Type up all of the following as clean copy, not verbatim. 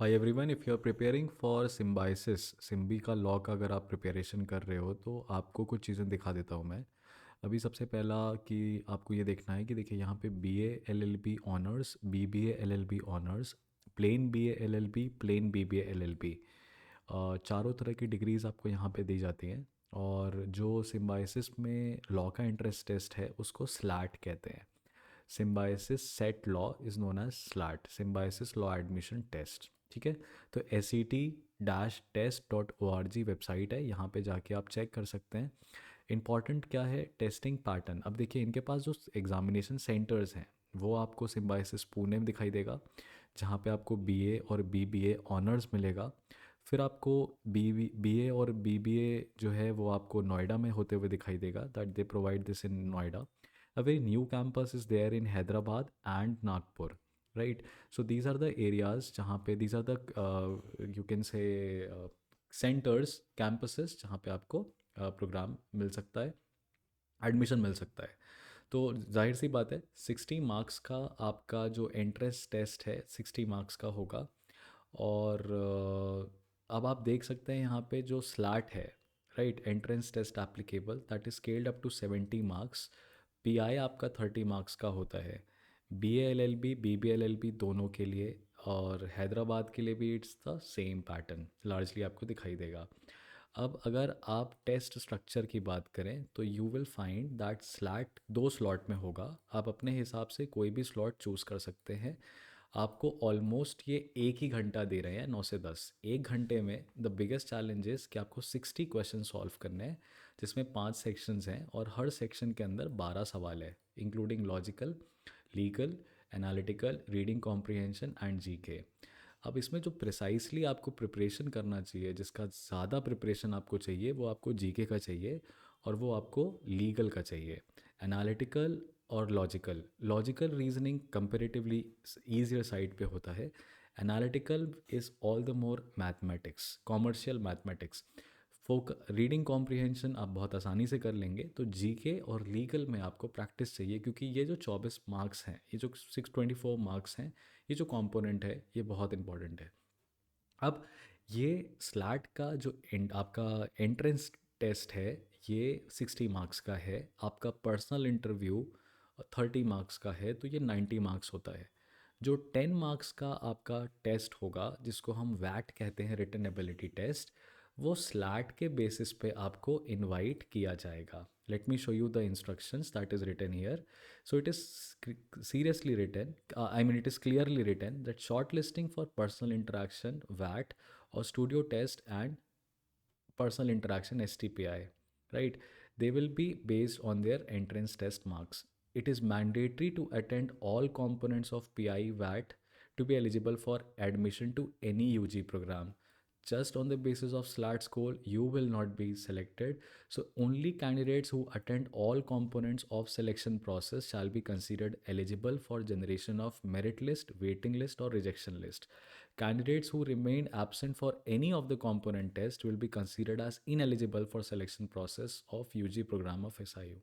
Hi everyone, if you are preparing for Symbiosis Symbi का law का अगर आप प्रिपरेशन कर रहे हो तो आपको कुछ चीज़ें दिखा देता हूँ मैं। अभी सबसे पहला कि आपको ये देखना है कि देखिए यहाँ पे B A L L B honours, B B A L L B honours, plain B A L L B, plain B B A L L B, चारों तरह की डिग्रीज़ आपको यहाँ पे दी जाती हैं। और जो सिम्बाइसिस में लॉ का एंट्रेंस टेस्ट है उसको स्लैट कहते हैं। Symbiosis SET law is known as SLAT, Symbiosis law admission test. ठीक है, तो S C T dash test dot O R G website है, यहाँ पे जाके आप चेक कर सकते हैं। इंपॉर्टेंट क्या है, टेस्टिंग पैटर्न। अब देखिए इनके पास जो एग्जामिनेशन सेंटर्स हैं वो आपको सिम्बायोसिस पुणे में दिखाई देगा, जहाँ पे आपको बी ए और बी ए ऑनर्स मिलेगा। फिर आपको बी ए और बी ए जो है वो आपको नोएडा में होते हुए दिखाई देगा, that they provide this in Noida. A very new campus is there in Hyderabad and Nagpur, right? So these are the areas जहाँ पे these are the you can say centers, campuses जहाँ पे आपको प्रोग्राम मिल सकता है, एडमिशन मिल सकता है। तो जाहिर सी बात है 60 मार्क्स का आपका जो एंट्रेंस टेस्ट है 60 मार्क्स का होगा। और अब आप देख सकते हैं यहाँ पे जो स्लैट है, right, entrance test applicable, that is scaled up to 70 marks. P I आपका 30 मार्क्स का होता है, B L L B B B L L B दोनों के लिए। और हैदराबाद के लिए भी it's the same pattern largely आपको दिखाई देगा। अब अगर आप टेस्ट स्ट्रक्चर की बात करें तो you will find that slate 2 slot में होगा। आप अपने हिसाब से कोई भी स्लॉट चूज़ कर सकते हैं। आपको ऑलमोस्ट ये एक ही घंटा दे रहे हैं, 9 से 10। एक घंटे में द बिगेस्ट चैलेंज इज़ कि आपको 60 क्वेश्चन सॉल्व करने हैं, जिसमें 5 सेक्शंस हैं और हर सेक्शन के अंदर 12 सवाल है, including logical, legal, analytical, reading comprehension and G K. अब इसमें जो प्रिसाइसली आपको प्रिपरेशन करना चाहिए, जिसका ज़्यादा प्रिपरेशन आपको चाहिए, वो आपको जीके का चाहिए और वो आपको लीगल का चाहिए। एनालिटिकल और logical, logical reasoning comparatively easier side पे होता है। Analytical is all the more mathematics, commercial mathematics. फोक रीडिंग कॉम्प्रिहेंशन आप बहुत आसानी से कर लेंगे। तो जीके और लीगल में आपको प्रैक्टिस चाहिए, क्योंकि ये जो 24 मार्क्स हैं, ये जो 624 मार्क्स हैं, ये जो कंपोनेंट है ये बहुत इंपॉर्टेंट है। अब ये स्लैट का जो आपका एंट्रेंस टेस्ट है ये 60 मार्क्स का है। आपका पर्सनल इंटरव्यू 30 मार्क्स का है, तो ये 90 मार्क्स होता है। जो 10 मार्क्स का आपका टेस्ट होगा, जिसको हम वैट कहते हैं, रिटन एबिलिटी टेस्ट, वो स्लैट के बेसिस पे आपको इनवाइट किया जाएगा। Let me show you the instructions that is written here. So it is seriously written, I mean, it is clearly written that shortlisting for personal interaction, VAT, or studio test and personal interaction, STPI, right? They will be based on their entrance test marks. It is mandatory to attend all components of PI VAT to be eligible for admission to any UG program. Just on the basis of SLAT score, you will not be selected. So only candidates who attend all components of selection process shall be considered eligible for generation of merit list, waiting list, or rejection list. Candidates who remain absent for any of the component test will be considered as ineligible for selection process of UG program of SIU.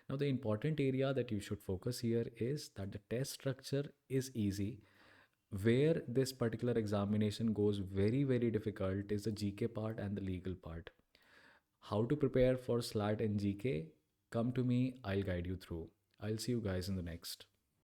Now, the important area that you should focus here is that the test structure is easy. Where this particular examination goes very difficult is the GK part and the legal part. How to prepare for SLAT and GK? Come to me, I'll guide you through. I'll see you guys in the next.